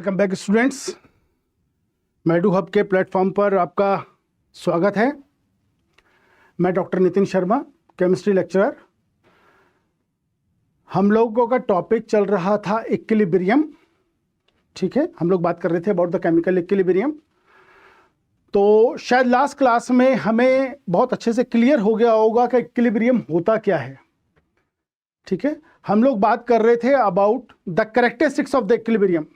Welcome back students. मैडू हब के प्लेटफॉर्म पर आपका स्वागत है। मैं doctor Nitin Sharma, chemistry lecturer. हम लोगों का टॉपिक चल रहा था इक्विलिब्रियम। ठीक है, हम लोग बात कर रहे थे अबाउट द केमिकल इक्विलिब्रियम। तो शायद लास्ट क्लास में हमें बहुत अच्छे से क्लियर हो गया होगा कि इक्विलिब्रियम होता क्या है। ठीक है, हम लोग बात कर रहे थे about the characteristics of the equilibrium.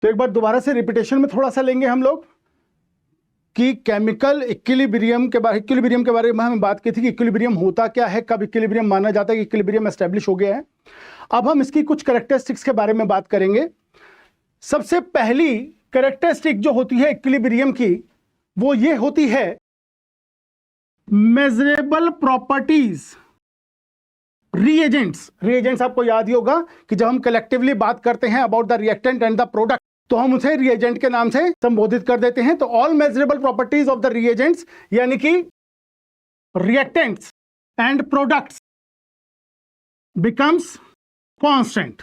तो एक बार दोबारा से रिपीटेशन में थोड़ा सा लेंगे हम लोग कि केमिकल इक्विलिब्रियम के बारे में हम बात की थी कि इक्विलिब्रियम होता क्या है, कब इक्विलिब्रियम माना जाता है कि इक्विलिब्रियम एस्टेब्लिश हो गया है। अब हम इसकी कुछ कैरेक्टरिस्टिक्स के बारे में बात करेंगे। सबसे पहली कैरेक्टरिस्टिक जो होती है इक्विलिब्रियम की, वो ये होती है मेजरेबल प्रॉपर्टीज। रिएजेंट्स आपको याद ही होगा कि जब हम कलेक्टिवली बात करते हैं about the reactant and the product, तो हम उसे रिएजेंट के नाम से संबोधित कर देते हैं। तो all measurable properties of the reagents यानी कि reactants and products becomes constant.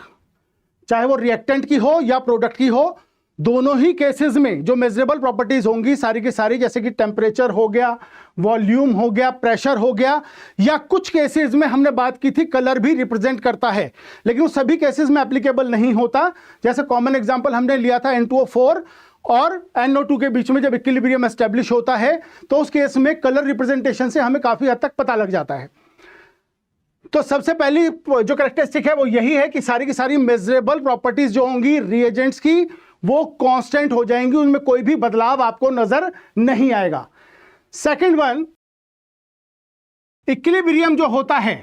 चाहे वो रिएक्टेंट की हो या प्रोडक्ट की हो, दोनों ही केसेस में जो मेजरेबल प्रॉपर्टीज होंगी सारी की सारी, जैसे कि टेम्परेचर हो गया, वॉल्यूम हो गया, प्रेशर हो गया, या कुछ केसेस में हमने बात की थी कलर भी रिप्रेजेंट करता है, लेकिन वो सभी केसेस में एप्लीकेबल नहीं होता। जैसे कॉमन एग्जांपल हमने लिया था N2O4 और NO2 के बीच में जब इक्विलिब्रियम एस्टेब्लिश होता है तो उस केस में कलर रिप्रेजेंटेशन से हमें काफी हद तक पता लग जाता है। तो सबसे पहली जो कैरेक्टरिस्टिक है वो यही है कि सारी की सारी मेजरेबल प्रॉपर्टीज जो होंगी रिएजेंट्स की, वो कांस्टेंट हो जाएंगी, उनमें कोई भी बदलाव आपको नजर नहीं आएगा। सेकंड वन, इक्विलिब्रियम जो होता है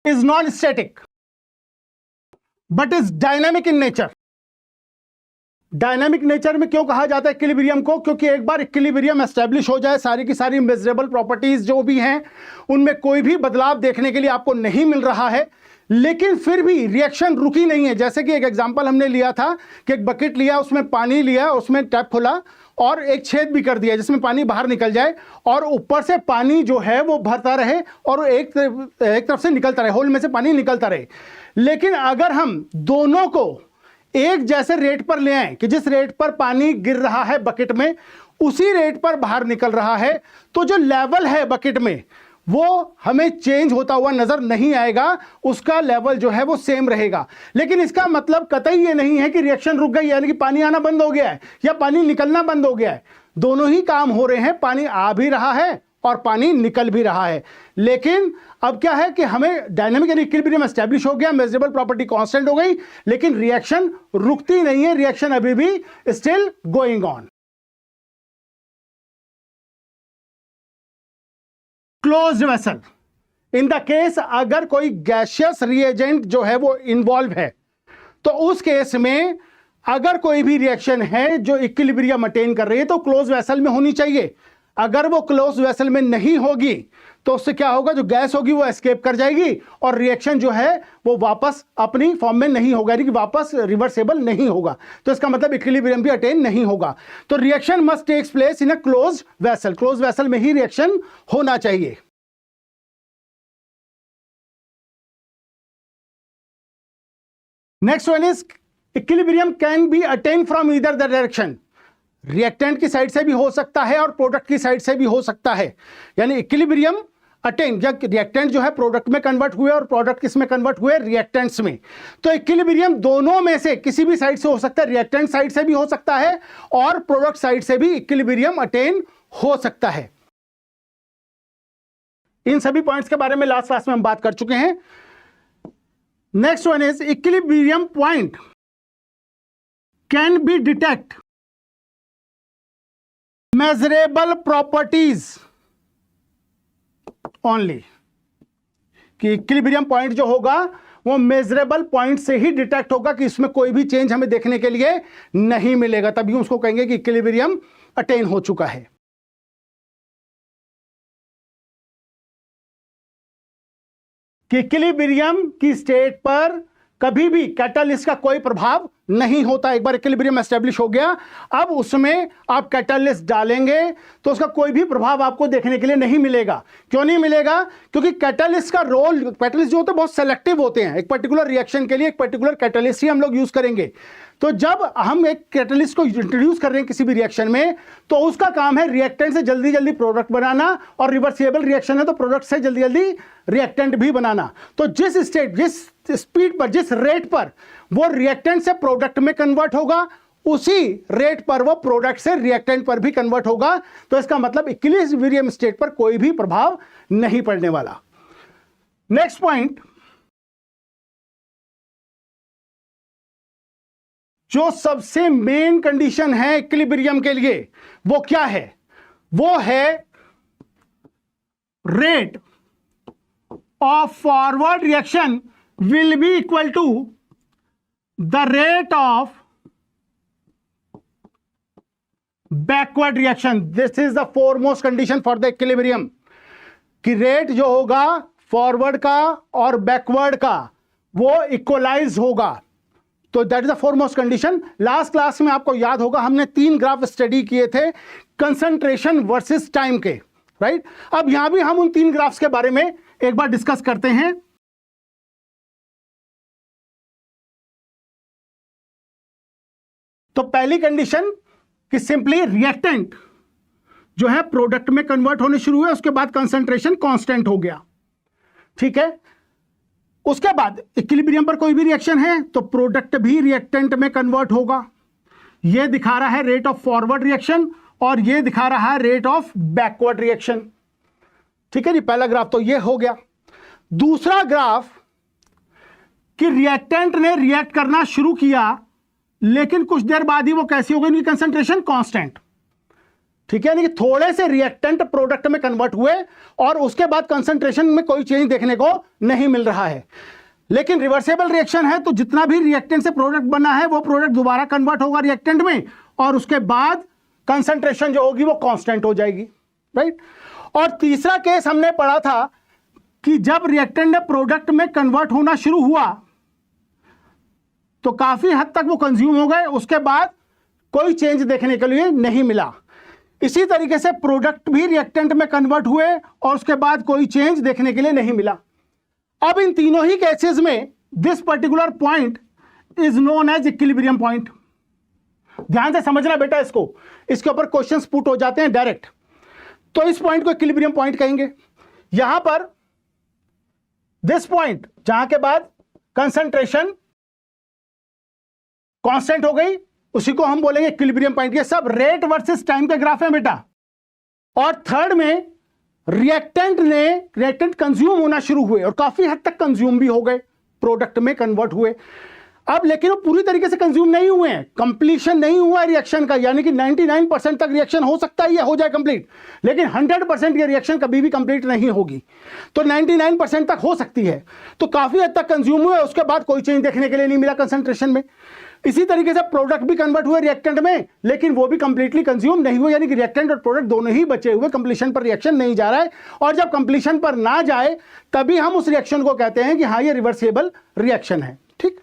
is non static but is dynamic in nature. Dynamic nature में क्यों कहा जाता है इक्विलिब्रियम को? क्योंकि एक बार इक्विलिब्रियम एस्टेब्लिश हो जाए, सारी की सारी मेजरेबल प्रॉपर्टीज जो भी हैं उनमें कोई भी बदलाव देखने के लिए आपको नहीं मिल रहा है, लेकिन फिर भी रिएक्शन रुकी नहीं है। जैसे कि एक एग्जांपल हमने लिया था कि एक बकेट लिया, उसमें पानी लिया, उसमें टैप खोला और एक छेद भी कर दिया जिसमें पानी बाहर निकल जाए, और ऊपर से पानी जो है वो भरता रहे और एक तरफ से निकलता रहे, होल में से पानी निकलता रहे। लेकिन अगर हम दोनों को एक जैसे रेट पर ले आए कि जिस रेट पर पानी गिर रहा है बकेट में उसी रेट पर बाहर निकल रहा है, तो जो लेवल है बकेट में वो हमें चेंज होता हुआ नजर नहीं आएगा, उसका लेवल जो है वो सेम रहेगा। लेकिन इसका मतलब कतई ये नहीं है कि रिएक्शन रुक गई, यानी कि पानी आना बंद हो गया है या पानी निकलना बंद हो गया है। दोनों ही काम हो रहे हैं, पानी आ भी रहा है और पानी निकल भी रहा है। लेकिन अब क्या है कि हमें डायनामिक यानी इक्विलिब्रियम एस्टेब्लिश हो गया, मेजरेबल प्रॉपर्टी कांस्टेंट हो गई, लेकिन रिएक्शन रुकती नहीं है, रिएक्शन अभी भी still going on. Closed vessel, in the case अगर कोई गैसियस रिएजेंट जो है वो इन्वॉल्व है, तो उस केस में अगर कोई भी रिएक्शन है जो इक्विलिब्रियम अटेन कर रही है तो क्लोज वेसल में होनी चाहिए। अगर वो क्लोज वेसल में नहीं होगी तो उससे क्या होगा, जो गैस होगी वो एस्केप कर जाएगी और रिएक्शन जो है वो वापस अपनी फॉर्म में नहीं होगा, यानी कि वापस रिवर्सेबल नहीं होगा। तो इसका मतलब इक्विलिब्रियम भी अटेन नहीं होगा। तो reaction must takes place in a close vessel, close vessel में ही रिएक्शन होना चाहिए। Next one is equilibrium can be attain from either the direction. Reactant की साइड से भी हो सकता है और प्रोडक्ट की साइड से भी हो सकता है। यानी इक्विलिब्रियम अटेन, जब रिएक्टेंट जो है प्रोडक्ट में कन्वर्ट हुए और प्रोडक्ट किस में कन्वर्ट हुए, रिएक्टेंट्स में, तो इक्विलिब्रियम दोनों में से किसी भी साइड से हो सकता है। रिएक्टेंट साइड से भी हो सकता है और प्रोडक्ट साइड से भी इक्विलिब्रियम अटेन हो सकता है। इन सभी पॉइंट्स के बारे में लास्ट क्लास में हम बात कर चुके हैं। Next one is equilibrium point can be detect measurable properties only. कि इक्विलिब्रियम पॉइंट जो होगा वो मेजरेबल पॉइंट से ही डिटेक्ट होगा कि इसमें कोई भी चेंज हमें देखने के लिए नहीं मिलेगा, तभी उसको कहेंगे कि इक्विलिब्रियम अटेन हो चुका है। कि इक्विलिब्रियम की स्टेट पर कभी भी कैटालिस्ट का कोई प्रभाव नहीं होता। एक बार इक्विलिब्रियम एस्टेब्लिश हो गया, अब उसमें आप कैटलिस्ट डालेंगे तो उसका कोई भी प्रभाव आपको देखने के लिए नहीं मिलेगा। क्यों नहीं मिलेगा? क्योंकि कैटलिस्ट का रोल, कैटलिस्ट जो होते हैं बहुत सेलेक्टिव होते हैं, एक पर्टिकुलर रिएक्शन के लिए एक पर्टिकुलर कैटलिस्ट ही हम लोग यूज करेंगे। तो जब हम एक कैटलिस्ट को इंट्रोड्यूस कर रहे हैं किसी भी रिएक्शन में, तो उसका काम है रिएक्टेंट से जल्दी जल्दी प्रोडक्ट बनाना, और रिवर्सिबल रिएक्शन है तो प्रोडक्ट से जल्दी जल्दी रिएक्टेंट भी बनाना। तो जिस स्टेट, जिस स्पीड पर, जिस रेट पर वो रिएक्टेंट से प्रोडक्ट में कन्वर्ट होगा, उसी रेट पर वो प्रोडक्ट से रिएक्टेंट पर भी कन्वर्ट होगा। तो इसका मतलब इक्विलिब्रियम स्टेट पर कोई भी प्रभाव नहीं पड़ने वाला। नेक्स्ट पॉइंट, जो सबसे मेन कंडीशन है इक्विलिब्रियम के लिए, वो क्या है? वो है rate of forward reaction will be equal to the rate of backward reaction. This is the foremost condition for the equilibrium, कि रेट जो होगा फॉरवर्ड का और बैकवर्ड का वो इक्वलाइज होगा। तो that is the foremost condition. Last class में आपको याद होगा हमने 3 ग्राफ स्टडी किए थे कंसंट्रेशन वर्सेस टाइम के, राइट? अब यहां भी हम उन 3 ग्राफ्स के बारे में एक बार डिस्कस करते हैं। तो पहली कंडीशन कि सिंपली रिएक्टेंट जो है प्रोडक्ट में कन्वर्ट होने शुरू हुए, उसके बाद कंसंट्रेशन कांस्टेंट हो गया, ठीक है? उसके बाद इक्विलिब्रियम पर कोई भी रिएक्शन है तो प्रोडक्ट भी रिएक्टेंट में कन्वर्ट होगा। यह दिखा रहा है रेट ऑफ फॉरवर्ड रिएक्शन और यह दिखा रहा है रेट ऑफ बैकवर्ड रिएक्शन, ठीक है जी? पहला ग्राफ तो यह हो गया। दूसरा ग्राफ कि रिएक्टेंट ने रिएक्ट करना शुरू किया, लेकिन कुछ देर बाद ही वो कैसी हो गई? कंसंट्रेशन कांस्टेंट, ठीक है? यानी कि थोड़े से रिएक्टेंट प्रोडक्ट में कन्वर्ट हुए और उसके बाद कंसंट्रेशन में कोई चेंज देखने को नहीं मिल रहा है। लेकिन रिवर्सिबल रिएक्शन है तो जितना भी रिएक्टेंट से प्रोडक्ट बना है वो प्रोडक्ट दोबारा कन्वर्ट होगा रिएक्टेंट में, और उसके बाद कंसंट्रेशन जो होगी वो कांस्टेंट हो जाएगी, राइट? और तीसरा केस हमने पढ़ा था कि जब रिएक्टेंट ने प्रोडक्ट में कन्वर्ट होना शुरू हुआ तो काफी हद तक वो कंज्यूम हो गए, उसके बाद कोई चेंज देखने के लिए नहीं मिला। इसी तरीके से प्रोडक्ट भी रिएक्टेंट में कन्वर्ट हुए और उसके बाद कोई चेंज देखने के लिए नहीं मिला। अब इन तीनों ही केसेस में this particular point is known as equilibrium point. ध्यान से समझना बेटा, इसके ऊपर क्वेश्चंस पुट हो जाते हैं डायरेक्ट। तो इस पॉइंट को इक्विलिब्रियम पॉइंट कहेंगे। यहां पर दिस पॉइंट जहां के बाद कंसंट्रेशन कांस्टेंट हो गई, उसी को हम बोलेंगे इक्विलिब्रियम पॉइंट। ये सब रेट वर्सेस टाइम के ग्राफ है बेटा। और थर्ड में रिएक्टेंट कंज्यूम होना शुरू हुए और काफी हद तक कंज्यूम भी हो गए, प्रोडक्ट में कन्वर्ट हुए। अब लेकिन वो पूरी तरीके से कंज्यूम नहीं हुए हैं, कंप्लीशन नहीं हुआ है रिएक्शन का, यानी कि 99% तक रिएक्शन हो सकता है, ये हो जाए कंप्लीट, लेकिन 100% ये रिएक्शन कभी भी कंप्लीट नहीं होगी। तो 99% तक हो सकती है, तो काफी हद तक कंज्यूम हुए, उसके बाद कोई चेंज देखने के लिए नहीं मिला कंसंट्रेशन में। इसी तरीके से प्रोडक्ट भी कन्वर्ट हुए रिएक्टेंट में, लेकिन वो भी कंप्लीटली कंज्यूम नहीं हुए, यानी कि रिएक्टेंट और प्रोडक्ट दोनों ही बचे हुए, कंप्लीशन पर रिएक्शन नहीं जा रहा है। और जब कंप्लीशन पर ना जाए तभी हम उस रिएक्शन को कहते हैं कि हाँ ये रिवर्सिबल रिएक्शन है, ठीक?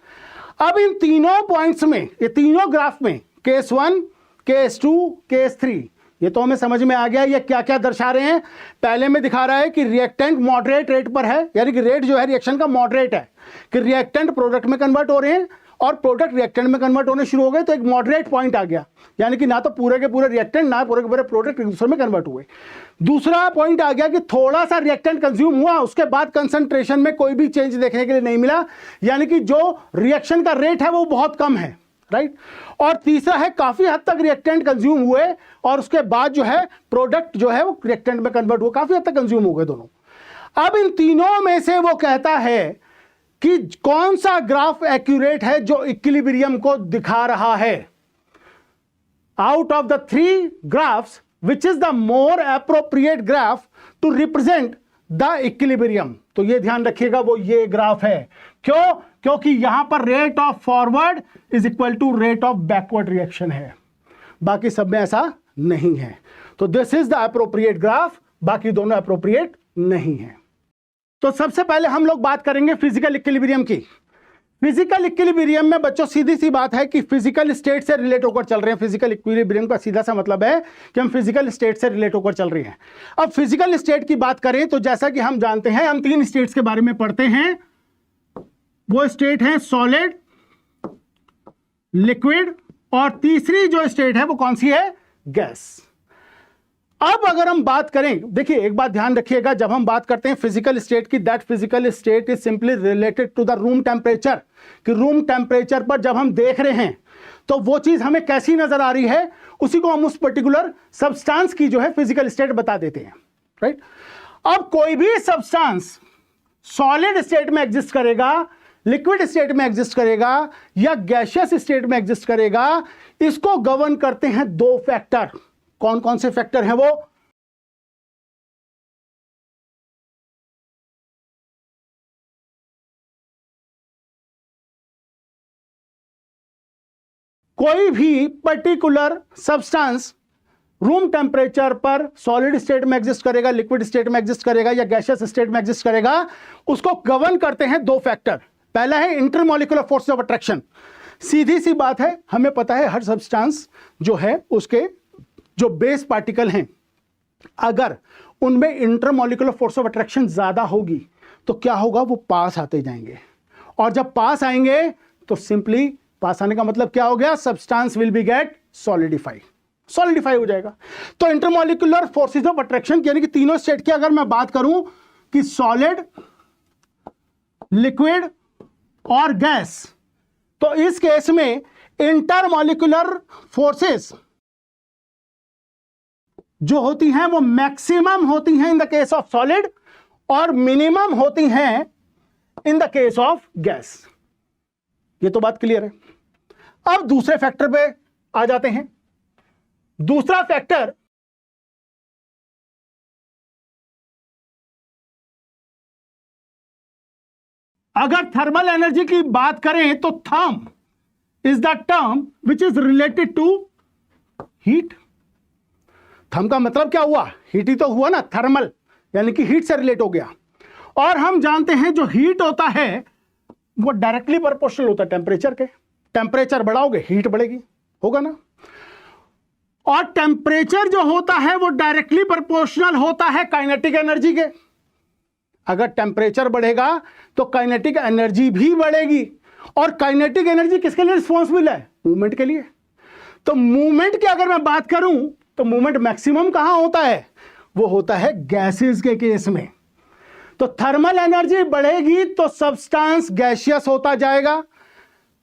अब इन तीनों पॉइंट्स में, ये तीनों ग्राफ में, केस 1, केस 2, केस 3, ये तो हमें समझ में आ गया ये क्या क्या दर्शा रहे हैं। पहले में दिखा रहा है कि रिएक्टेंट मॉडरेट रेट पर है, यानी कि रेट जो है रिएक्शन का मॉडरेट है, कि रिएक्टेंट प्रोडक्ट में कन्वर्ट हो रहे हैं और प्रोडक्ट रिएक्टेंट में कन्वर्ट होने शुरू हो गए, तो एक मॉडरेट पॉइंट आ गया, यानी कि ना तो पूरे के पूरे रिएक्टेंट ना पूरे के पूरे प्रोडक्ट एक दूसरे में कन्वर्ट हुए। दूसरा पॉइंट आ गया कि थोड़ा सा रिएक्टेंट कंज्यूम हुआ, उसके बाद कंसंट्रेशन में कोई भी चेंज देखने के लिए नहीं मिला, यानी कि जो रिएक्शन का रेट है वो बहुत कम है, राइट? और तीसरा है काफी हद तक रिएक्टेंट कंज्यूम हुए और उसके बाद जो है प्रोडक्ट जो है वो रिएक्टेंट में कन्वर्ट हुआ, काफी हद तक कंज्यूम हो गए दोनों। अब इन तीनों में से वो कहता है कि कौन सा ग्राफ एक्यूरेट है जो इक्विलिब्रियम को दिखा रहा है। Out of the 3 graphs which is the more appropriate graph to represent the equilibrium. तो ये ध्यान रखिएगा, वो ये ग्राफ है। क्यों? क्योंकि यहां पर rate of forward is equal to rate of backward reaction है, बाकी सब में ऐसा नहीं है। तो this is the appropriate graph, बाकी दोनों एप्रोप्रिएट नहीं है। तो सबसे पहले हम लोग बात करेंगे फिजिकल इक्विलिब्रियम की। फिजिकल इक्विलिब्रियम में बच्चों सीधी सी बात है कि फिजिकल स्टेट से रिलेट होकर चल रहे हैं। फिजिकल इक्विलिब्रियम का सीधा सा मतलब है कि हम फिजिकल स्टेट से रिलेट होकर चल रहे हैं। अब फिजिकल स्टेट की बात करें तो जैसा कि हम जानते हैं, हम 3 स्टेट्स के बारे में पढ़ते हैं। वो स्टेट है सॉलिड, लिक्विड और तीसरी जो स्टेट है वो कौन सी है? गैस। अब अगर हम बात करें, देखिए एक बात ध्यान रखिएगा, जब हम बात करते हैं फिजिकल स्टेट की, that physical state is simply related to the room temperature, कि रूम टेम्परेचर पर जब हम देख रहे हैं तो वो चीज हमें कैसी नजर आ रही है, उसी को हम उस पर्टिकुलर सब्सटेंस की जो है फिजिकल स्टेट बता देते हैं, राइट। अब कोई भी सब्सटेंस सॉलिड स्टेट में एग्जिस्ट करेगा, लिक्विड स्टेट में एग्जिस्ट करेगा या गैसियस स्टेट में एग्जिस्ट करेगा, इसको गवर्न करते हैं 2 फैक्टर। कौन कौन से फैक्टर हैं वो? कोई भी पर्टिकुलर सब्सटेंस रूम टेम्परेचर पर सॉलिड स्टेट में एग्जिस्ट करेगा, लिक्विड स्टेट में एग्जिस्ट करेगा या गैसियस स्टेट में एग्जिस्ट करेगा, उसको गवर्न करते हैं 2 फैक्टर। पहला है इंटरमॉलिक्यूलर फोर्स ऑफ अट्रैक्शन। सीधी सी बात है, हमें पता है हर सब्सटेंस जो है उसके जो बेस पार्टिकल हैं, अगर उनमें इंटरमॉलिक्यूलर फोर्स ऑफ अट्रैक्शन ज्यादा होगी तो क्या होगा? वो पास आते जाएंगे, और जब पास आएंगे तो सिंपली पास आने का मतलब क्या हो गया? Substance will be get solidify हो जाएगा। तो इंटरमॉलिक्यूलर फोर्सेस ऑफ अट्रैक्शन यानी कि तीनों स्टेट की अगर मैं बात करूं कि सॉलिड, लिक्विड और गैस, तो इस केस में इंटरमॉलिक्यूलर फोर्सेस जो होती हैं वो मैक्सिमम होती हैं in the case of solid और मिनिमम होती हैं in the case of gas. ये तो बात क्लियर है। अब दूसरे फैक्टर पे आ जाते हैं। दूसरा फैक्टर अगर थर्मल एनर्जी की बात करें तो therm is the term which is related to heat. Therm का मतलब क्या हुआ? हीट ही तो हुआ ना, थर्मल यानी कि हीट से रिलेट हो गया। और हम जानते हैं जो हीट होता है वो डायरेक्टली प्रोपोर्शनल होता है टेम्परेचर के। टेम्परेचर बढ़ाओगे हीट बढ़ेगी, होगा ना। और टेम्परेचर जो होता है वो डायरेक्टली प्रोपोर्शनल होता है काइनेटिक एनर्जी के। अगर टेम्परेचर बढ़ेगा तो काइनेटिक एनर्जी भी बढ़ेगी, और काइनेटिक एनर्जी किसके लिए रिस्पॉन्सिबल है? मूवमेंट के लिए। तो मूवमेंट की अगर मैं बात करूं तो मूवमेंट मैक्सिमम कहां होता है? वो होता है गैसेस के केस में। तो थर्मल एनर्जी बढ़ेगी तो सब्सटेंस गैसियस होता जाएगा,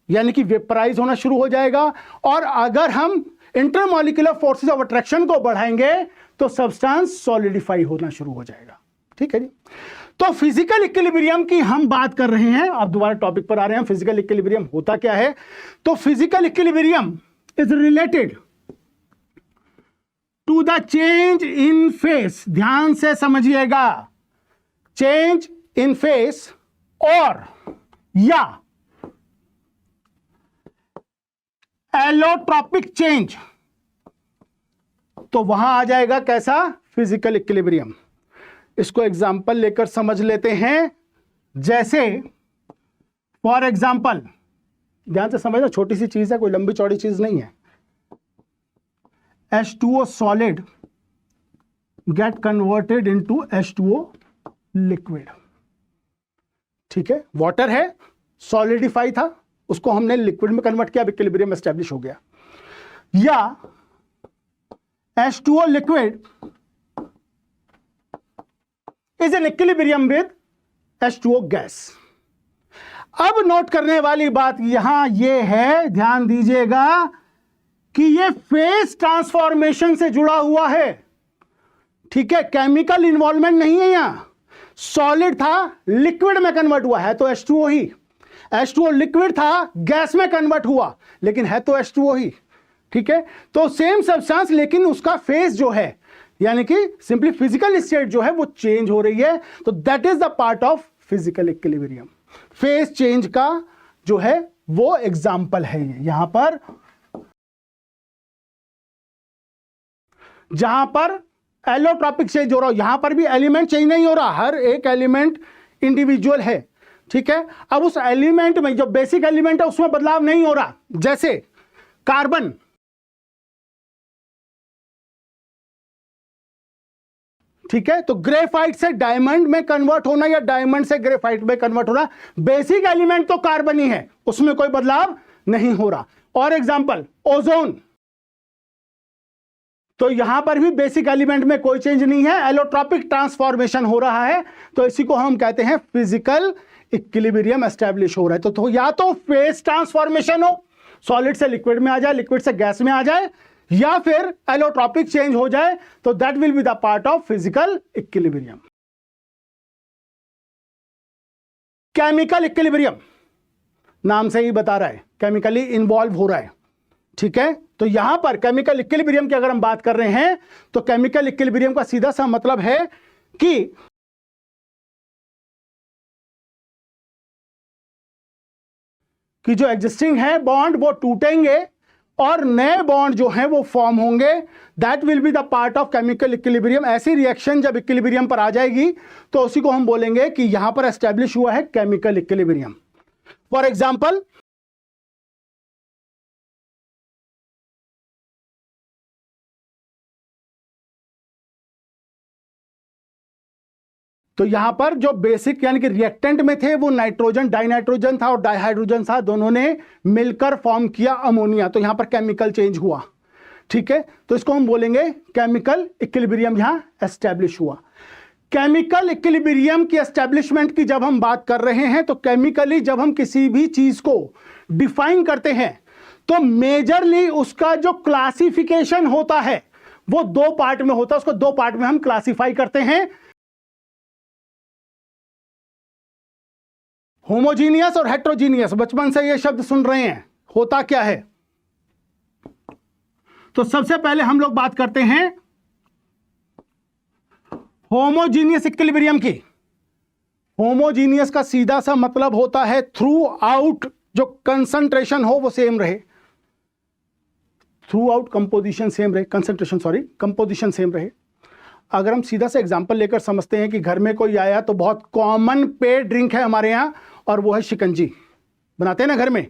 यानी कि वेपराइज होना शुरू हो जाएगा। और अगर हम इंटरमॉलिक्यूलर फोर्सेस ऑफ अट्रैक्शन को बढ़ाएंगे तो सब्सटेंस सॉलिडिफाई होना शुरू हो जाएगा। ठीक है जी। तो फिजिकल इक्विलिब्रियम की हम बात कर रहे हैं। अब दोबारा टॉपिक पर आ रहे हैं। फिजिकल इक्विलिब्रियम होता क्या है? तो physical equilibrium is related to the change in phase. ध्यान से समझिएगा, चेंज इन फेस और या एलोट्रॉपिक चेंज, तो वहां आ जाएगा कैसा? Physical equilibrium. इसको एग्जाम्पल लेकर समझ लेते हैं। जैसे फॉर एग्जाम्पल, ध्यान से समझना, छोटी सी चीज है, कोई लंबी चौड़ी चीज नहीं है। H2O solid get converted into H2O liquid। ठीक है, वाटर है, सॉलिडिफाई था, उसको हमने लिक्विड में कन्वर्ट किया, इक्विलिब्रियम एस्टेब्लिश हो गया। या H2O liquid is in equilibrium with H2O gas। अब नोट करने वाली बात यहां यह है, ध्यान दीजिएगा कि ये फेस ट्रांसफॉर्मेशन से जुड़ा हुआ है। ठीक है, केमिकल इन्वॉल्वमेंट नहीं है। यहां सॉलिड था, लिक्विड में कन्वर्ट हुआ है तो H2O ही। H2O लिक्विड था, गैस में कन्वर्ट हुआ, लेकिन है तो H2O ही। ठीक है, तो सेम सब्सटेंस लेकिन उसका फेस जो है, यानी कि सिंपली फिजिकल स्टेट जो है वो चेंज हो रही है। तो that is the part of physical equilibrium. Face change का जो है वो एग्जाम्पल है ये। यहां पर जहां पर एलोट्रॉपिक चेंज हो रहा हो, यहां पर भी एलिमेंट चेंज नहीं हो रहा, हर एक एलिमेंट इंडिविजुअल है। ठीक है। अब उस एलिमेंट में जो बेसिक एलिमेंट है उसमें बदलाव नहीं हो रहा, जैसे कार्बन, ठीक है। तो ग्रेफाइट से डायमंड में कन्वर्ट होना या डायमंड से ग्रेफाइट में कन्वर्ट होना, बेसिक एलिमेंट तो कार्बन ही है, उसमें कोई बदलाव नहीं हो रहा। और एग्जांपल ओजोन, तो यहां पर भी बेसिक एलिमेंट में कोई चेंज नहीं है, एलोट्रॉपिक ट्रांसफॉर्मेशन हो रहा है, तो इसी को हम कहते हैं फिजिकल इक्विलिब्रियम एस्टैब्लिश हो रहा है। तो या तो फेज ट्रांसफॉर्मेशन हो, सॉलिड से लिक्विड में आ जाए, लिक्विड से गैस में आ जाए, या फिर एलोट्रॉपिक चेंज हो जाए, तो that will be the part of physical equilibrium. Chemical equilibrium नाम से ही बता रहा है, केमिकली इन्वॉल्व हो रहा है, ठीक है। तो यहां पर केमिकल इक्विलिब्रियम की अगर हम बात कर रहे हैं तो केमिकल इक्विलिब्रियम का सीधा सा मतलब है कि जो एग्जिस्टिंग है बॉन्ड वो टूटेंगे और नए बॉन्ड जो हैं वो फॉर्म होंगे, that will be the part of chemical equilibrium. ऐसी रिएक्शन जब इक्विलिब्रियम पर आ जाएगी तो उसी को हम बोलेंगे कि यहां पर एस्टैब्लिश हुआ है केमिकल इक्विलिब्रियम। फॉर एग्जांपल, तो यहां पर जो बेसिक यानी कि रिएक्टेंट में थे वो नाइट्रोजन, डाइनाइट्रोजन था और डाइहाइड्रोजन था, दोनों ने मिलकर फॉर्म किया अमोनिया, तो यहां पर केमिकल चेंज हुआ, ठीक है। तो इसको हम बोलेंगे केमिकल इक्विलिब्रियम यहां एस्टैब्लिश हुआ। केमिकल इक्विलिब्रियम की एस्टैब्लिशमेंट की जब हम बात कर रहे हैं तो केमिकली जब हम किसी भी चीज को डिफाइन करते हैं तो मेजरली उसका जो क्लासिफिकेशन होता है वो दो पार्ट में होता है, उसको दो पार्ट में हम क्लासिफाई करते हैं, होमोजीनियस और हेट्रोजीनियस। बचपन से ये शब्द सुन रहे हैं, होता क्या है। तो सबसे पहले हम लोग बात करते हैं होमोजीनियस इक्विलिब्रियम की। होमोजीनियस का सीधा सा मतलब होता है थ्रू आउट जो कंसंट्रेशन हो वो सेम रहे, थ्रू आउट कंपोजिशन सेम रहे, कंसंट्रेशन सॉरी कंपोजिशन सेम रहे। अगर हम सीधा सा एग्जांपल लेकर समझते हैं कि घर में कोई आया तो बहुत कॉमन पे ड्रिंक है हमारे यहाँ और वो है शिकंजी, बनाते हैं ना घर में,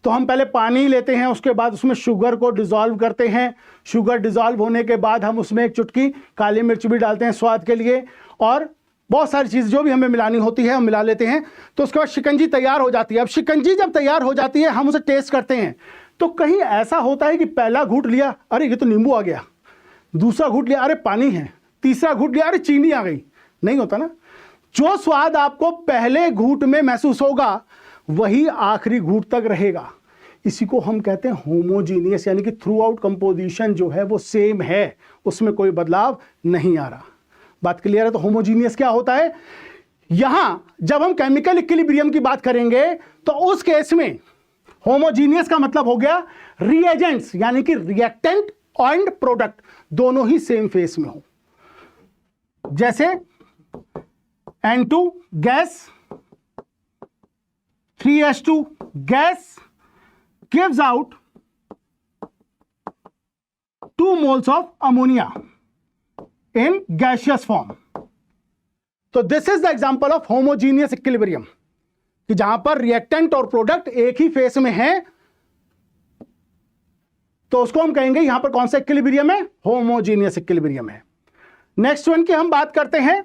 तो हम पहले पानी लेते हैं, उसके बाद उसमें शुगर को डिसॉल्व करते हैं, शुगर डिसॉल्व होने के बाद हम उसमें एक चुटकी काली मिर्च भी डालते हैं स्वाद के लिए, और बहुत सारी चीज़ जो भी हमें मिलानी होती है हम मिला लेते हैं, तो उसके बाद शिकंजी तैयार हो जाती है। अब शिकंजी जब तैयार हो जाती है हम उसे टेस्ट करते हैं, तो कहीं ऐसा होता है कि पहला घूंट लिया अरे ये तो नींबू आ गया, दूसरा घूंट लिया अरे पानी है, तीसरा घूंट लिया अरे चीनी आ गई, नहीं होता ना। जो स्वाद आपको पहले घूंट में महसूस होगा वही आखिरी घूंट तक रहेगा। इसी को हम कहते हैं होमोजीनियस, यानी कि थ्रू आउट कंपोजिशन जो है वो सेम है, उसमें कोई बदलाव नहीं आ रहा। बात क्लियर है। तो होमोजीनियस क्या होता है, यहां जब हम केमिकल इक्विलिब्रियम की बात करेंगे तो उस केस में होमोजीनियस का मतलब हो गया रिएजेंट्स यानी कि रिएक्टेंट एंड प्रोडक्ट दोनों ही सेम फेस में हो। जैसे N2 gas, 3H2 gas gives out 2 moles of ammonia in gaseous form. तो this is the example of homogeneous equilibrium कि जहां पर रिएक्टेंट और प्रोडक्ट एक ही फेस में है, तो उसको हम कहेंगे यहां पर कौन सा इक्विलिब्रियम है, होमोजीनियस इक्विलिब्रियम है। नेक्स्ट वन की हम बात करते हैं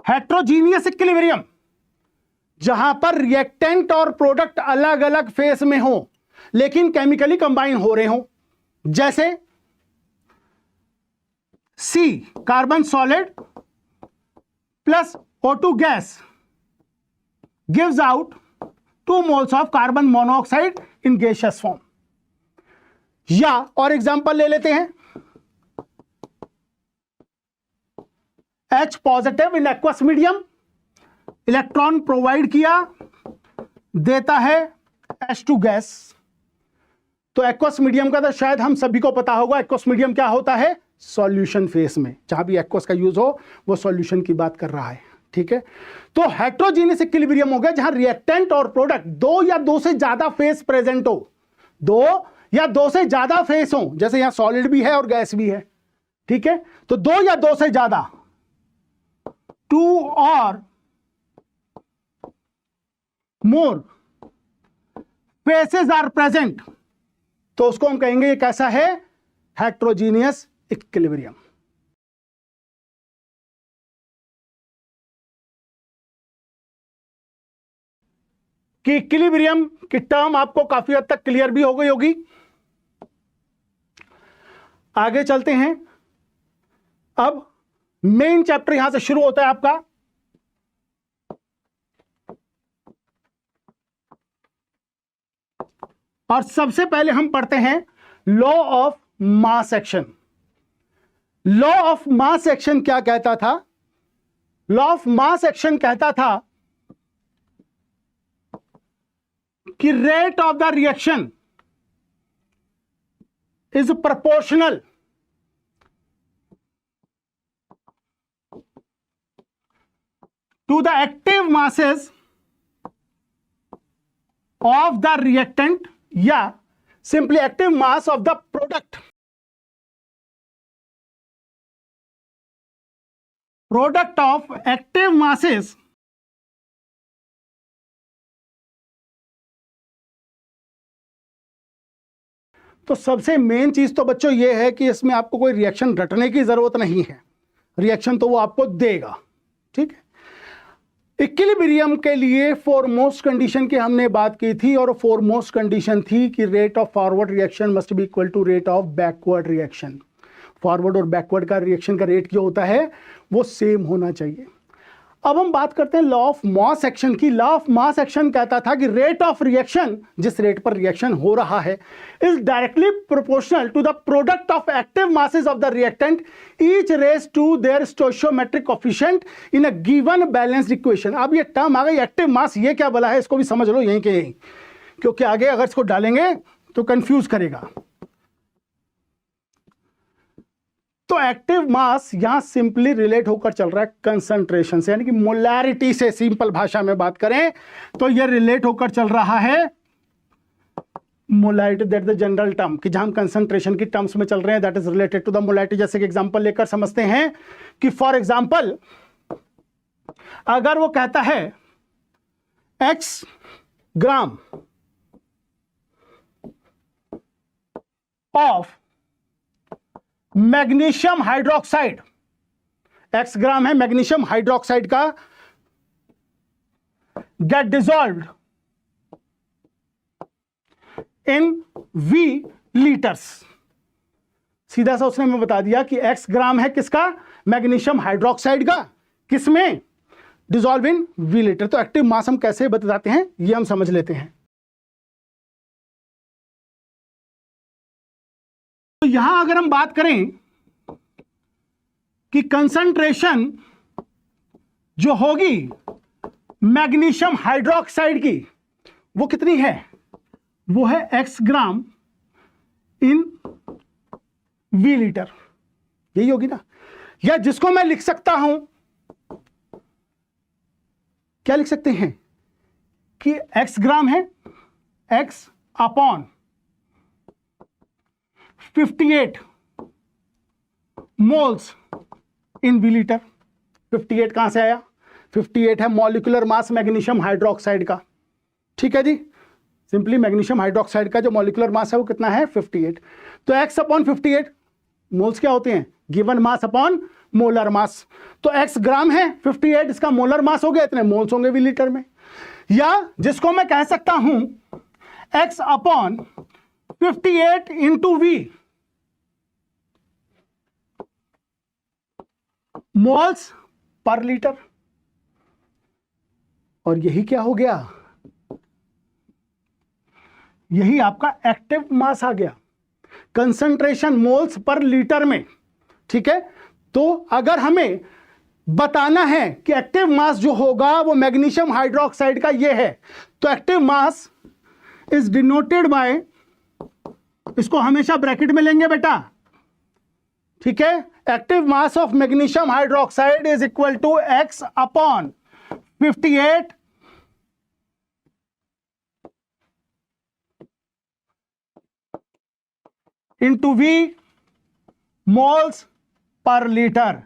हेट्रोजीनियस इक्विलिब्रियम, जहां पर रिएक्टेंट और प्रोडक्ट अलग अलग फेस में हो लेकिन केमिकली कंबाइन हो रहे हो। जैसे C carbon solid plus O2 gas gives out 2 moles of carbon monoxide in gaseous form. या और एग्जांपल ले लेते हैं H positive in aqueous medium, electron provide किया, देता है H2 गैस। तो एक्वस मीडियम का तो शायद हम सभी को पता होगा, एक्वस मीडियम क्या होता है, सॉल्यूशन फेस में, जहां भी एक्वस का यूज हो वो सॉल्यूशन की बात कर रहा है, ठीक है। तो हेट्रोजीनियस इक्विलिब्रियम हो गया जहां रिएक्टेंट और प्रोडक्ट दो या दो से ज्यादा फेस प्रेजेंट हो, दो या दो से ज्यादा फेस हो, जैसे यहां सॉलिड भी है और गैस भी है, ठीक है, तो 2 या 2 से ज्यादा, 2 और मोर फेसेस आर प्रेजेंट, तो उसको हम कहेंगे ये कैसा है, हेट्रोजीनियस इक्विलिब्रियम। कि इक्विलिब्रियम की टर्म आपको काफी हद तक क्लियर भी हो गई होगी। आगे चलते हैं, अब मेन चैप्टर यहां से शुरू होता है आपका। और सबसे पहले हम पढ़ते हैं law of mass action. Law of mass action क्या कहता था? लॉ ऑफ मास एक्शन कहता था कि rate of the reaction is proportional to the active masses of the reactant या simply active mass of the product. Product of active masses तो सबसे main चीज तो बच्चों ये है कि इसमें आपको कोई रिएक्शन रटने की जरूरत नहीं है, रिएक्शन तो वो आपको देगा। ठीक है, इक्विलिब्रियम के लिए फोरमोस्ट कंडीशन की हमने बात की थी, और फोरमोस्ट कंडीशन थी कि rate of forward reaction must be equal to rate of backward reaction. Forward और बैकवर्ड का रिएक्शन का रेट जो होता है वो सेम होना चाहिए। अब हम बात करते हैं लॉ ऑफ मास एक्शन की। लॉ ऑफ मास एक्शन कहता था कि रेट ऑफ रिएक्शन, जिस रेट पर रिएक्शन हो रहा है, is directly proportional to the product of active masses of the reactant each raise to their stoichiometric coefficient in a given balanced equation. अब ये टर्म आ गई एक्टिव मास, ये क्या बोला है इसको भी समझ लो यहीं के यहीं, क्योंकि आगे अगर इसको डालेंगे तो कंफ्यूज करेगा। तो एक्टिव मास यहां सिंपली रिलेट होकर चल रहा है कंसंट्रेशन से, यानी कि मोलैरिटी से। सिंपल भाषा में बात करें तो यह रिलेट होकर चल रहा है molarity, that the general term, कि जहां हम कंसंट्रेशन की टर्म्स में चल रहे हैं, that is related to the molarity. जैसे कि एग्जांपल लेकर समझते हैं कि फॉर एग्जांपल अगर वो कहता है x gram of magnesium hydroxide, x gram है मैग्नीशियम हाइड्रोक्साइड का, get dissolved in v litres. सीधा सा उसने हमें बता दिया कि x ग्राम है किसका, मैग्नीशियम हाइड्रोक्साइड का, किसमें, डिसॉल्व इन v लीटर। तो एक्टिव मास हम कैसे बताते हैं ये हम समझ लेते हैं। तो यहां अगर हम बात करें कि कंसंट्रेशन जो होगी मैग्नीशियम हाइड्रोक्साइड की वो कितनी है, वो है x ग्राम इन v लीटर, यही होगी ना। या जिसको मैं लिख सकता हूं, क्या लिख सकते हैं कि x ग्राम है x upon 58 moles in V litre. 58 कहां से आया, 58 है मॉलिक्यूलर मास मैग्नीशियम हाइड्रोक्साइड का। ठीक है जी, सिंपली मैग्नीशियम हाइड्रोक्साइड का जो मॉलिक्यूलर मास है वो कितना है, 58। तो x अपॉन 58, मोल्स क्या होते हैं, given mass upon molar mass. तो x ग्राम है 58, इसका मोलर मास हो गया, इतने मोल्स होंगे वी लीटर में। या जिसको मैं कह सकता हूं x upon 58 into V, moles per litre. और यही क्या हो गया, यही आपका एक्टिव मास आ गया, कंसंट्रेशन मोल्स पर लीटर में। ठीक है, तो अगर हमें बताना है कि एक्टिव मास जो होगा वो मैग्नीशियम हाइड्रोक्साइड का ये है, तो active mass is denoted by, इसको हमेशा ब्रैकेट में लेंगे बेटा। ठीक है, active mass of magnesium hydroxide is equal to x upon 58 into v moles per litre,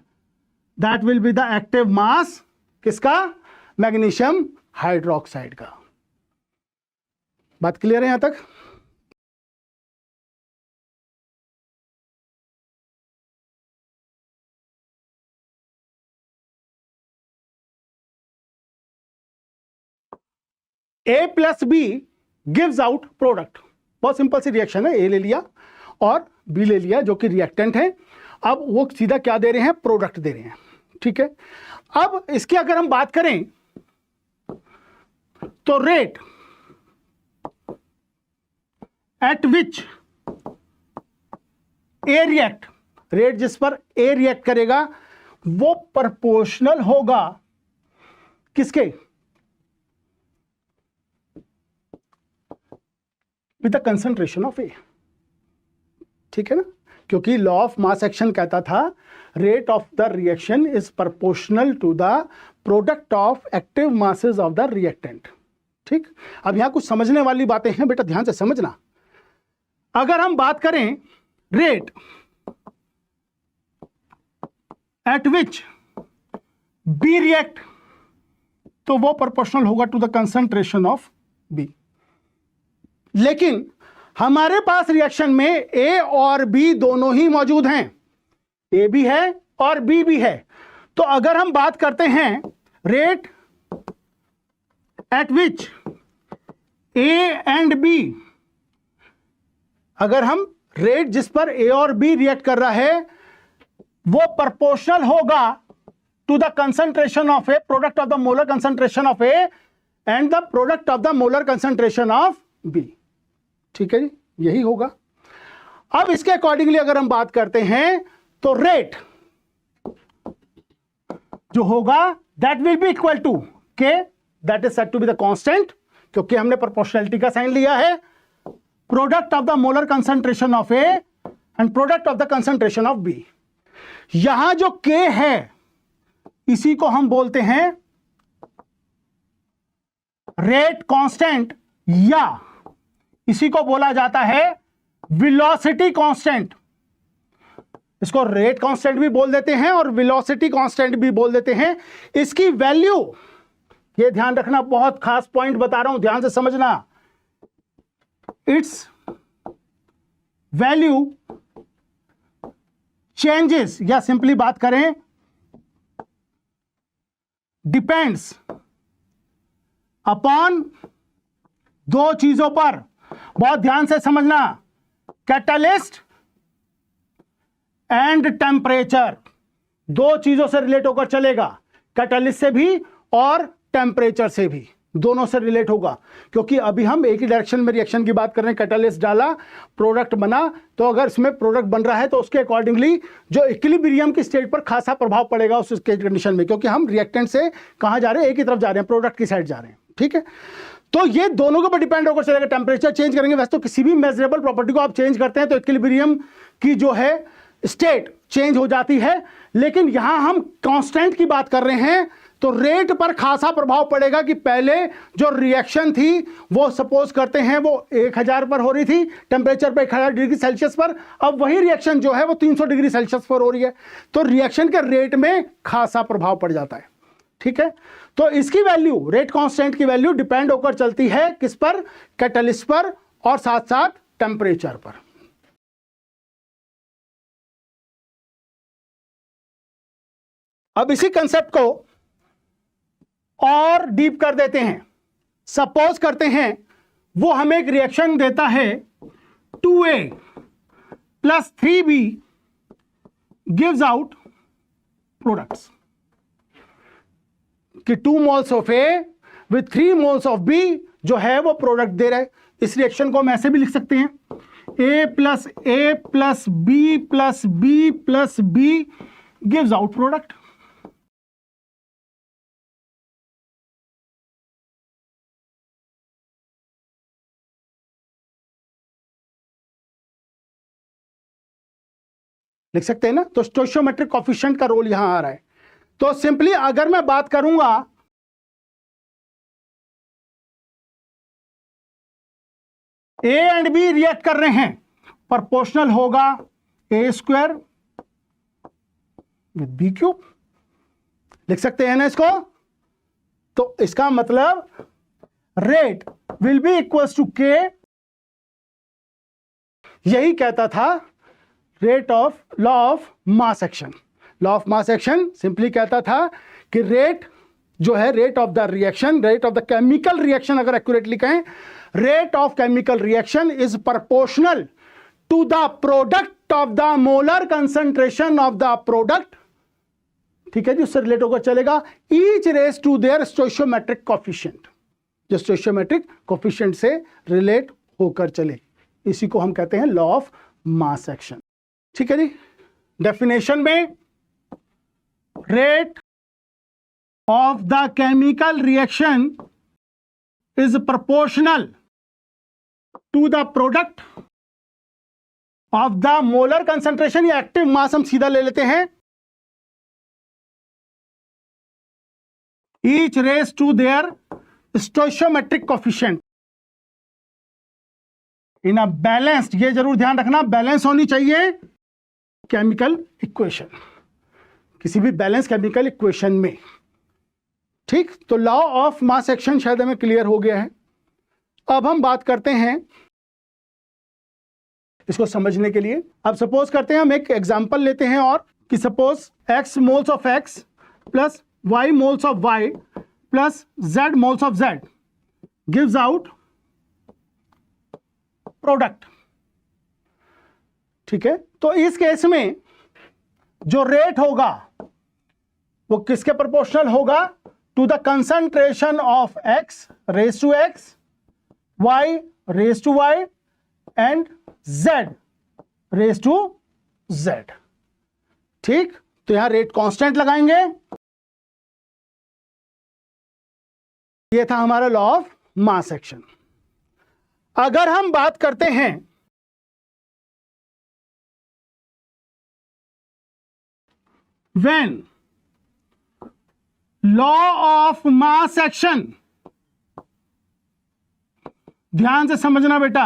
that will be the active mass किसका? मैग्नीशियम हाइड्रोक्साइड का। बात क्लियर है यहां तक? A plus B gives out product. बहुत सिंपल सी reaction है, A ले लिया और बी ले लिया जो कि रिएक्टेंट है। अब वो सीधा क्या दे रहे हैं? प्रोडक्ट दे रहे हैं। ठीक है, अब इसकी अगर हम बात करें तो rate at which A react, rate जिस पर ए रिएक्ट करेगा वो प्रोपोर्शनल होगा किसके? विद द कंसंट्रेशन ऑफ ए। ठीक है ना, क्योंकि लॉ ऑफ मास एक्शन कहता था rate of the reaction is proportional to the product of active masses of the reactant. ठीक, अब यहां कुछ समझने वाली बातें हैं बेटा, ध्यान से समझना। अगर हम बात करें rate at which B react, तो वो प्रोपोर्शनल होगा to the concentration of B. लेकिन हमारे पास रिएक्शन में ए और बी दोनों ही मौजूद हैं, ए भी है और बी भी है। तो अगर हम बात करते हैं rate at which A and B, अगर हम रेट जिस पर ए और बी रिएक्ट कर रहा है वो प्रोपोर्शनल होगा to the concentration of A, product of the molar concentration of A and the product of the molar concentration of B. ठीक है जी, यही होगा। अब इसके अकॉर्डिंगली अगर हम बात करते हैं तो रेट जो होगा that will be equal to k, that is said to be the constant, क्योंकि हमने प्रोपोर्शनलिटी का साइन लिया है, product of the molar concentration of A and product of the concentration of b. यहां जो के है इसी को हम बोलते हैं रेट कांस्टेंट, या इसी को बोला जाता है वेलोसिटी कांस्टेंट। इसको रेट कांस्टेंट भी बोल देते हैं और वेलोसिटी कांस्टेंट भी बोल देते हैं। इसकी वैल्यू, ये ध्यान रखना, बहुत खास पॉइंट बता रहा हूं, ध्यान से समझना। इट्स वैल्यू चेंजेस, या सिंपली बात करें डिपेंड्स अपॉन दो चीजों पर, बहुत ध्यान से समझना, कैटलिस्ट एंड टेम्परेचर। दो चीजों से रिलेट होकर चलेगा, कैटलिस्ट से भी और टेम्परेचर से भी, दोनों से रिलेट होगा। क्योंकि अभी हम एक ही डायरेक्शन में रिएक्शन की बात कर रहे हैं, कैटलिस्ट डाला, प्रोडक्ट बना, तो अगर इसमें प्रोडक्ट बन रहा है तो उसके अकॉर्डिंगली जो इक्विलिब्रियम की स्टेट पर खासा प्रभाव पड़ेगा उस कंडीशन में, क्योंकि हम रिएक्टेंट से कहां जा रहे हैं? एक ही तरफ जा रहे हैं, प्रोडक्ट की साइड जा रहे हैं। ठीक है, तो ये दोनों के ऊपर डिपेंड होकर चलेगा। टेम्परेचर चेंज करेंगे, वैसे तो किसी भी मेजरेबल प्रॉपर्टी को आप चेंज करते हैं तो इक्विलिब्रियम की जो है स्टेट चेंज हो जाती है, लेकिन यहां हम कांस्टेंट की बात कर रहे हैं तो रेट पर खासा प्रभाव पड़ेगा कि पहले जो रिएक्शन थी वो सपोज करते हैं वो 1000 पर हो रही थी टेम्परेचर पे, 1000 डिग्री सेल्सियस पर, अब वही रिएक्शन जो है वो 300 डिग्री सेल्सियस पर हो रही है, तो रिएक्शन के रेट में खासा प्रभाव पड़ जाता है। ठीक है, तो इसकी वैल्यू, रेट कांस्टेंट की वैल्यू डिपेंड होकर चलती है किस पर? कैटलिस्ट पर और साथ साथ टेम्परेचर पर। अब इसी कंसेप्ट को और डीप कर देते हैं। सपोज करते हैं वो हमें एक रिएक्शन देता है 2A plus 3B gives out products, कि 2 moles of A with 3 moles of B जो है वो प्रोडक्ट दे रहा है। इस रिएक्शन को हम ऐसे भी लिख सकते हैं, A plus B plus B plus B gives out product. लिख सकते हैं ना, तो स्टोइचियोमेट्रिक कोएफिशिएंट का रोल यहां आ रहा है। तो सिंपली अगर मैं बात करूंगा ए एंड बी रिएक्ट कर रहे हैं, प्रोपोर्शनल होगा A² विद बी क्यूब। लिख सकते हैं ना इसको? तो इसका मतलब rate will be equals to K, यही कहता था rate of law of mass action. Law of mass action simply कहता था कि रेट जो है, rate of the reaction, rate of the chemical reaction, अगर एक्यूरेटली कहें, rate of chemical reaction is proportional to the product of the molar concentration of the product, ठीक है जी, उससे रिलेट होकर चलेगा, each raise to their stoichiometric coefficient, जो स्टोइशियोमेट्रिक coefficient से रिलेट होकर चले। इसी को हम कहते हैं लॉ ऑफ मास एक्शन। ठीक है जी। डेफिनेशन में rate of the chemical reaction is proportional to the product of the molar concentration, या एक्टिव मास हम सीधा ले लेते हैं, each raised to their stoichiometric coefficient in a balanced, ये जरूर ध्यान रखना, बैलेंस होनी चाहिए केमिकल इक्वेशन, किसी भी बैलेंस केमिकल इक्वेशन में। ठीक, तो लॉ ऑफ मास एक्शन शायद हमें क्लियर हो गया है। अब हम बात करते हैं इसको समझने के लिए। अब सपोज करते हैं, हम एक एग्जांपल लेते हैं, और कि suppose x moles of x plus y moles of y plus z moles of z gives out product. ठीक है, तो इस केस में जो रेट होगा वो किसके प्रोपोर्शनल होगा? To the concentration of x raise to x, y raise to y and z raise to z। ठीक, तो यहां रेट कांस्टेंट लगाएंगे। ये था हमारा लॉ ऑफ मास एक्शन। अगर हम बात करते हैं when law of mass action, ध्यान से समझना बेटा,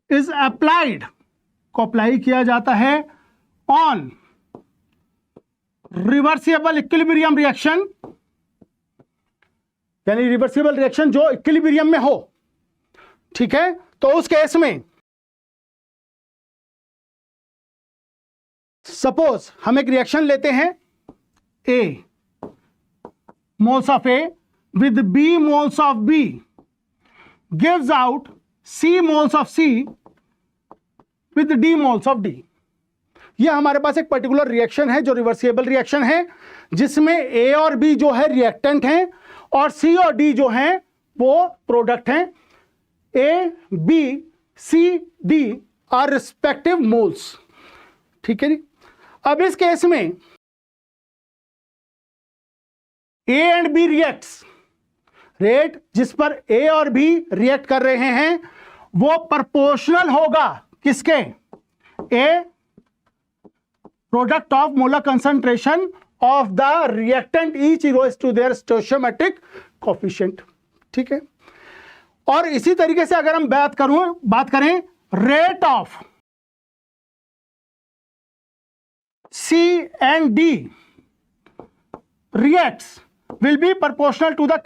इज अप्लाइड, को अप्लाई किया जाता है ऑन रिवर्सिबल इक्विलिब्रियम रिएक्शन, यानी रिवर्सिबल रिएक्शन जो इक्विलिब्रियम में हो। ठीक है, तो उस केस में सपोज हम एक रिएक्शन लेते हैं, ए moles of A with B moles of B gives out C moles of C with D moles of D। ये हमारे पास एक पर्टिकुलर रिएक्शन है जो रिवर्सिबल रिएक्शन है, जिसमें A और B जो है रिएक्टेंट हैं और C और D जो हैं वो प्रोडक्ट हैं। A, B, C, D our respective moles. ठीक है जी। अब इस केस में A and B reacts, rate जिस पर A और B रिएक्ट कर रहे हैं वो प्रोपोर्शनल होगा किसके? A product of molar concentration of the reactant each is to their stoichiometric coefficient. ठीक है, और इसी तरीके से अगर हम बात करें rate of C and D reacts will be proportional to the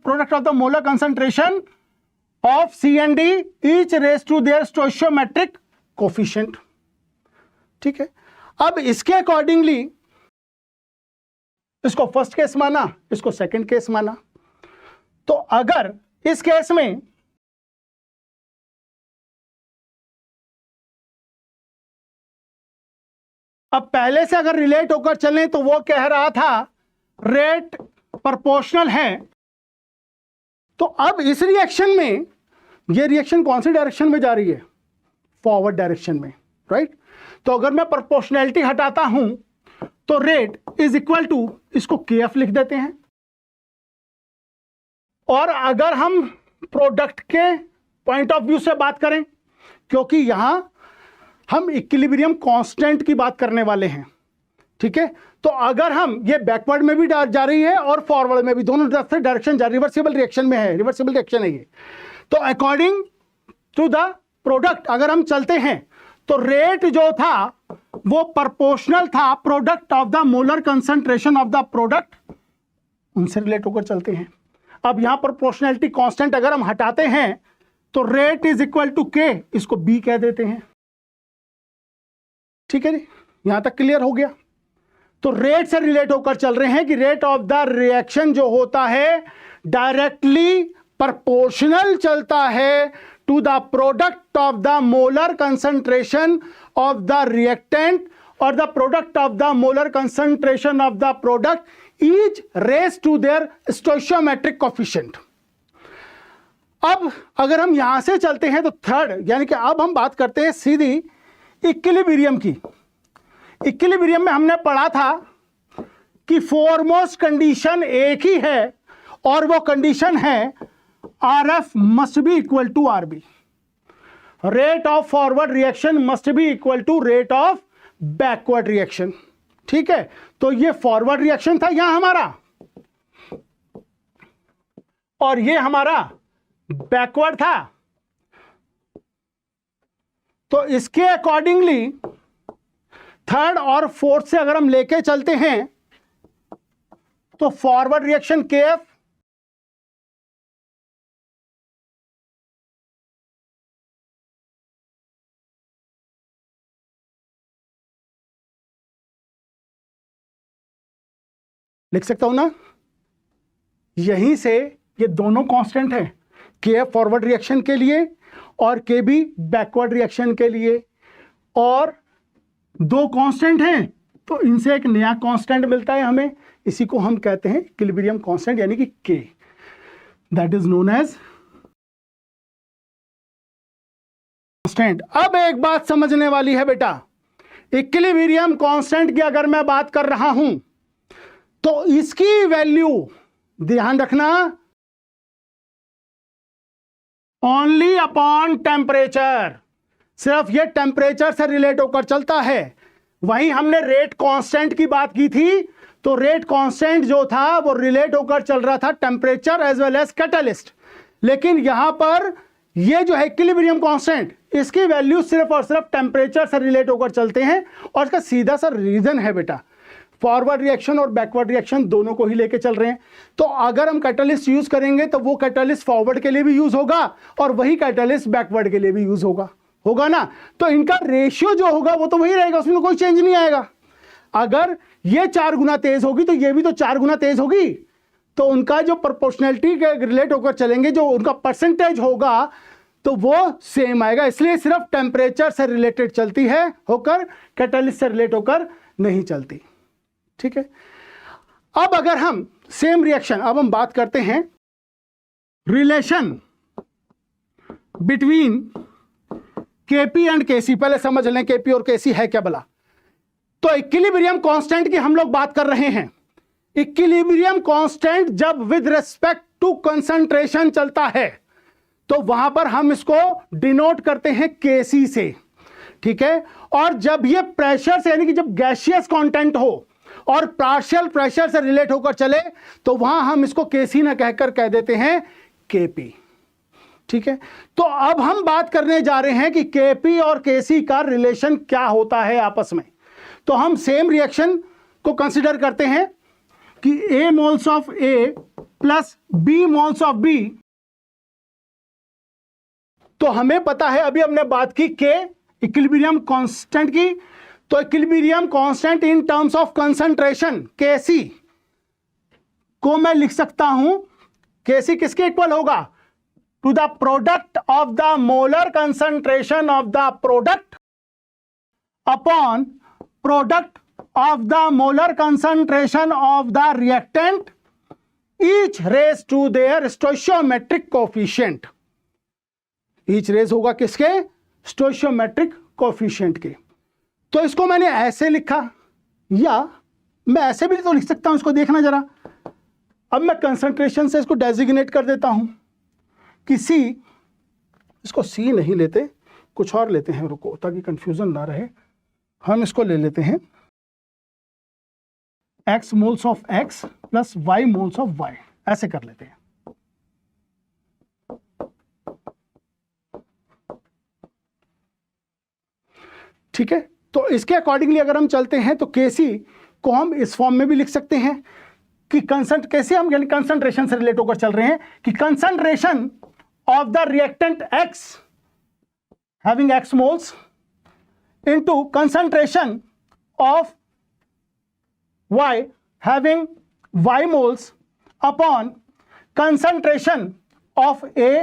product of the molar concentration of C and D each raised to their stoichiometric coefficient। ठीक है, अब इसके अकॉर्डिंगली इसको फर्स्ट केस माना, इसको सेकंड केस माना। तो अगर इस केस में अब पहले से अगर रिलेट होकर चलें तो वो कह रहा था रेट प्रोपोर्शनल है, तो अब इस रिएक्शन में ये रिएक्शन कौन सी डायरेक्शन में जा रही है? फॉरवर्ड डायरेक्शन में, राइट। तो अगर मैं प्रोपोर्शनैलिटी हटाता हूं तो रेट इज इक्वल टू, इसको केएफ लिख देते हैं, और अगर हम प्रोडक्ट के पॉइंट ऑफ व्यू से बात करें, क्योंकि यहां हम इक्विलिब्रियम कांस्टेंट की बात करने वाले हैं। ठीक है, तो अगर हम ये बैकवर्ड में भी जा रही है और फॉरवर्ड में भी, दोनों तरफ से डायरेक्शन जा, रिवर्सिबल रिएक्शन में है, रिवर्सिबल रिएक्शन है ये। तो अकॉर्डिंग टू द प्रोडक्ट अगर हम चलते हैं तो रेट जो था वो प्रोपोर्शनल था product of the molar concentration of the product, उनसे रिलेट होकर चलते हैं। अब यहां प्रोपोर्शनैलिटी कांस्टेंट अगर हम हटाते हैं तो रेट इज इक्वल टू के, इसको बी कह देते हैं। ठीक है जी, यहां तक क्लियर हो गया। तो रेट से रिलेट होकर चल रहे हैं कि रेट ऑफ द रिएक्शन जो होता है डायरेक्टली प्रोपोर्शनल चलता है to the product of the molar concentration of the reactant और the product of the molar concentration of the product is raise to their stoichiometric coefficient. अब अगर हम यहां से चलते हैं तो थर्ड, यानी कि अब हम बात करते हैं सीधी इक्विलिब्रियम की। इक्विलिब्रियम में हमने पढ़ा था कि फोरमोस्ट कंडीशन एक ही है और वो कंडीशन है RF must be equal to RB, rate of forward reaction must be equal to rate of backward reaction. ठीक है, तो ये फॉरवर्ड रिएक्शन था यहां हमारा और ये हमारा बैकवर्ड था। तो इसके अकॉर्डिंगली थर्ड और फोर्थ से अगर हम लेके चलते हैं तो फॉरवर्ड रिएक्शन KF लिख सकता हूं ना, यहीं से ये दोनों कांस्टेंट हैं, KF फॉरवर्ड रिएक्शन के लिए और KB बैकवर्ड रिएक्शन के लिए, और दो कांस्टेंट हैं तो इनसे एक नया कांस्टेंट मिलता है हमें, इसी को हम कहते हैं इक्विलिब्रियम कांस्टेंट यानी कि K, that is known as constant. अब एक बात समझने वाली है बेटा, इक्विलिब्रियम कांस्टेंट की अगर मैं बात कर रहा हूं तो इसकी वैल्यू ध्यान रखना ओनली अपॉन टेम्परेचर, सिर्फ ये टेम्परेचर से रिलेट होकर चलता है। वहीं हमने रेट कांस्टेंट की बात की थी, तो रेट कांस्टेंट जो था वो रिलेट होकर चल रहा था temperature as well as catalyst, लेकिन यहां पर ये जो है इक्विलिब्रियम कांस्टेंट, इसकी वैल्यू सिर्फ और सिर्फ टेम्परेचर से रिलेट होकर चलते हैं। और इसका सीधा सा रीजन है बेटा, फॉरवर्ड रिएक्शन और बैकवर्ड रिएक्शन दोनों को ही लेके चल रहे हैं। तो अगर हम कैटलिस्ट यूज करेंगे तो वो कैटलिस्ट फॉरवर्ड के लिए भी यूज होगा और वही कैटलिस्ट बैकवर्ड के लिए भी यूज होगा ना। तो इनका रेशियो जो होगा वो तो वही रहेगा, उसमें कोई चेंज नहीं आएगा। अगर ये 4 गुना तेज होगी तो ये भी तो 4 गुना तेज होगी, तो उनका जो प्रोपोर्शनैलिटी के रिलेट होकर चलेंगे, जो उनका परसेंटेज होगा तो वो सेम आएगा। इसलिए सिर्फ टेम्परेचर से रिलेटेड चलती है होकर, कैटलिस्ट से रिलेट होकर नहीं चलती। ठीक है, अब अगर हम सेम रिएक्शन, अब हम बात करते हैं relation between KP and KC। पहले समझ लें KP और KC है क्या भला। तो इक्विलिब्रियम कांस्टेंट की हम लोग बात कर रहे हैं। इक्विलिब्रियम कांस्टेंट जब विद रिस्पेक्ट टू कंसंट्रेशन चलता है तो वहां पर हम इसको डिनोट करते हैं KC से। ठीक है, और जब ये प्रेशर से, यानी कि जब गैसियस कंटेंट हो और पार्शियल प्रेशर से रिलेट होकर चले तो वहां हम इसको KC ना कहकर कह देते हैं KP। ठीक है, तो अब हम बात करने जा रहे हैं कि KP और KC का रिलेशन क्या होता है आपस में। तो हम सेम रिएक्शन को कंसीडर करते हैं कि A moles of A plus B moles of B। तो हमें पता है, अभी हमने बात की K इक्विलिब्रियम कांस्टेंट की, तो equilibrium constant in terms of concentration KC को मैं लिख सकता हूं, KC किसके इक्वल होगा, to the product of the molar concentration of the product upon product of the molar concentration of the reactant each raise to their stoichiometric coefficient. Each raise होगा किसके, स्टोइचियोमेट्रिक coefficient के। तो इसको मैंने ऐसे लिखा, या मैं ऐसे भी तो लिख सकता हूं, इसको देखना जरा। अब मैं कंसंट्रेशन से इसको डेजिग्नेट कर देता हूं कि C, इसको C नहीं लेते, कुछ और लेते हैं, रुको ताकि कंफ्यूजन ना रहे। हम इसको ले लेते हैं X moles of X plus Y moles of Y, ऐसे कर लेते हैं। ठीक है, तो इसके अकॉर्डिंगली अगर हम चलते हैं तो Kc को हम इस फॉर्म में भी लिख सकते हैं कि कैसे हम यानी कंसंट्रेशन से रिलेट होकर चल रहे हैं कि concentration of the reactant X having X moles into concentration of Y having Y moles upon concentration of A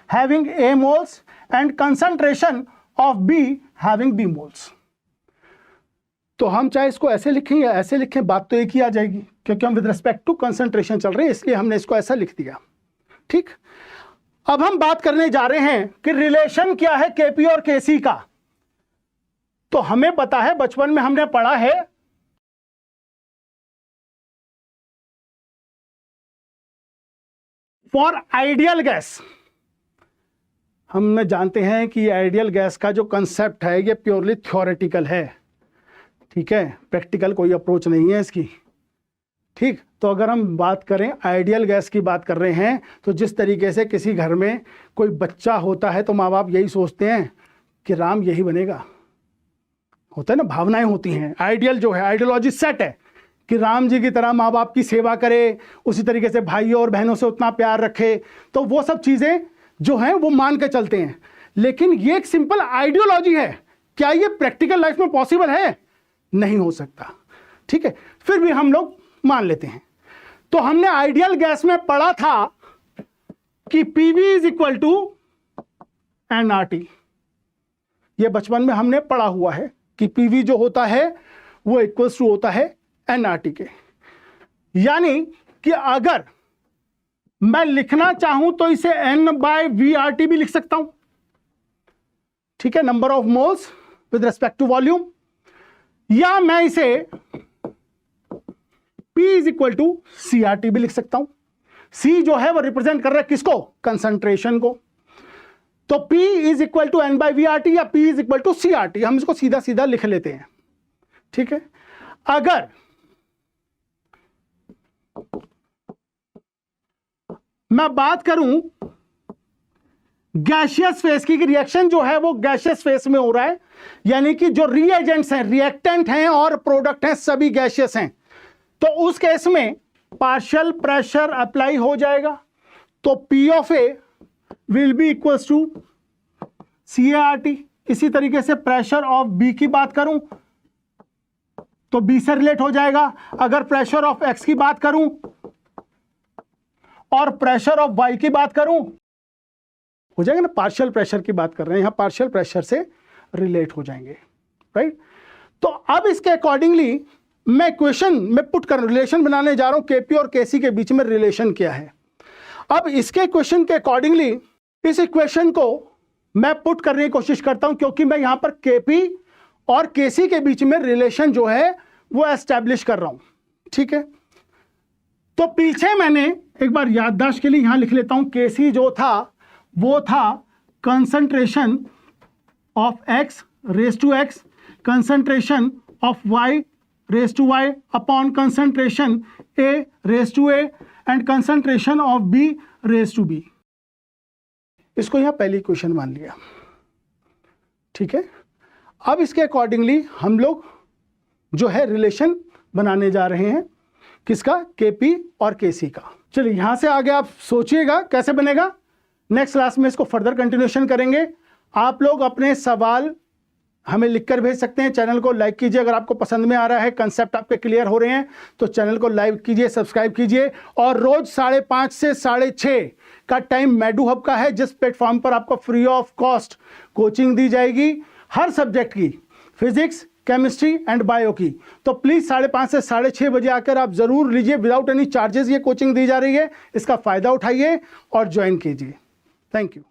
having A moles and concentration of B having B moles. तो हम चाहे इसको ऐसे लिखें या ऐसे लिखें, बात तो एक ही आ जाएगी, क्योंकि हम विद रिस्पेक्ट टू कंसंट्रेशन चल रहे हैं, इसलिए हमने इसको ऐसा लिख दिया। ठीक, अब हम बात करने जा रहे हैं कि रिलेशन क्या है Kp और Kc का। तो हमें पता है, बचपन में हमने पढ़ा है फॉर आइडियल गैस, हम जानते हैं कि आइडियल गैस का जो कंसेप्ट है ये प्योरली थ्योरेटिकल है, ठीक है, प्रैक्टिकल कोई अप्रोच नहीं है इसकी। ठीक, तो अगर हम बात करें आइडियल गैस की बात कर रहे हैं, तो जिस तरीके से किसी घर में कोई बच्चा होता है तो माँ बाप यही सोचते हैं कि राम यही बनेगा, होता है ना, भावनाएं होती हैं। आइडियल जो है, आइडियोलॉजी सेट है कि राम जी की तरह माँ बाप की सेवा करे, उसी तरीके से भाइयों और बहनों से उतना प्यार रखे, तो वो सब चीज़ें जो हैं वो मान के चलते हैं। लेकिन ये एक सिंपल आइडियोलॉजी है, क्या ये प्रैक्टिकल लाइफ में पॉसिबल है? नहीं हो सकता। ठीक है, फिर भी हम लोग मान लेते हैं। तो हमने आइडियल गैस में पढ़ा था कि PV is equal to nRT, ये बचपन में हमने पढ़ा हुआ है कि PV जो होता है वो इक्वल्स टू होता है nRT के। यानी कि अगर मैं लिखना चाहूं तो इसे N/VRT भी लिख सकता हूं, ठीक है, number of moles with respect to volume, या मैं इसे P is equal to CRT भी लिख सकता हूं। C जो है वो रिप्रेजेंट कर रहा है किसको? कंसंट्रेशन को। तो P is equal to N/VRT या P is equal to CRT, हम इसको सीधा सीधा लिख लेते हैं। ठीक है, अगर मैं बात करूं गैसियस फेस की, रिएक्शन जो है वो गैसियस फेस में हो रहा है, यानी कि जो रिएजेंट्स हैं, रिएक्टेंट हैं और प्रोडक्ट हैं सभी गैसियस हैं, तो उस केस में पार्शियल प्रेशर अप्लाई हो जाएगा। तो P of A will be equals to CART। इसी तरीके से प्रेशर ऑफ B की बात करूं तो B से रिलेट हो जाएगा। अगर प्रेशर ऑफ X की बात करूं और प्रेशर ऑफ Y की बात करूं, हो जाएगा ना, पार्शियल प्रेशर की बात कर रहे हैं, यहां पार्शियल प्रेशर से रिलेट हो जाएंगे, राइट। तो अब इसके अकॉर्डिंगली मैं इक्वेशन में पुट कर रिलेशन बनाने जा रहा हूं, Kp और Kc के बीच में रिलेशन क्या है। अब इसके इक्वेशन के अकॉर्डिंगली इस इक्वेशन को मैं पुट करने की कोशिश करता हूं, क्योंकि मैं यहां पर Kp और Kc के बीच में रिलेशन जो है वो एस्टैब्लिश कर रहा हूं। ठीक है, तो पीछे मैंने एक बार याददाश्त के लिए यहां लिख लेता हूं, Kc जो था वो था concentration of X raise to X, concentration of Y raise to Y upon concentration A raise to A and concentration of B raise to B। इसको यहां पहली इक्वेशन मान लिया। ठीक है, अब इसके अकॉर्डिंगली हम लोग जो है रिलेशन बनाने जा रहे हैं, किसका? Kp और Kc का। चलिए यहां से आगे आप सोचिएगा कैसे बनेगा, नेक्स्ट क्लास में इसको फर्दर कंटिन्यूएशन करेंगे। आप लोग अपने सवाल हमें लिखकर भेज सकते हैं। चैनल को लाइक कीजिए अगर आपको पसंद में आ रहा है, कंसेप्ट आपके क्लियर हो रहे हैं तो चैनल को लाइक कीजिए, सब्सक्राइब कीजिए। और रोज 5:30 से 6:30 का टाइम मैडू हब का है, जिस प्लेटफॉर्म पर आपको फ्री ऑफ कॉस्ट कोचिंग दी जाएगी हर सब्जेक्ट की, फिजिक्स, केमिस्ट्री एंड बायो की। तो प्लीज़ 5:30 से 6:30 बजे आकर आप ज़रूर लीजिए, विदाउट एनी चार्जेस ये कोचिंग दी जा रही है। इसका फ़ायदा उठाइए और ज्वाइन कीजिए। Thank you.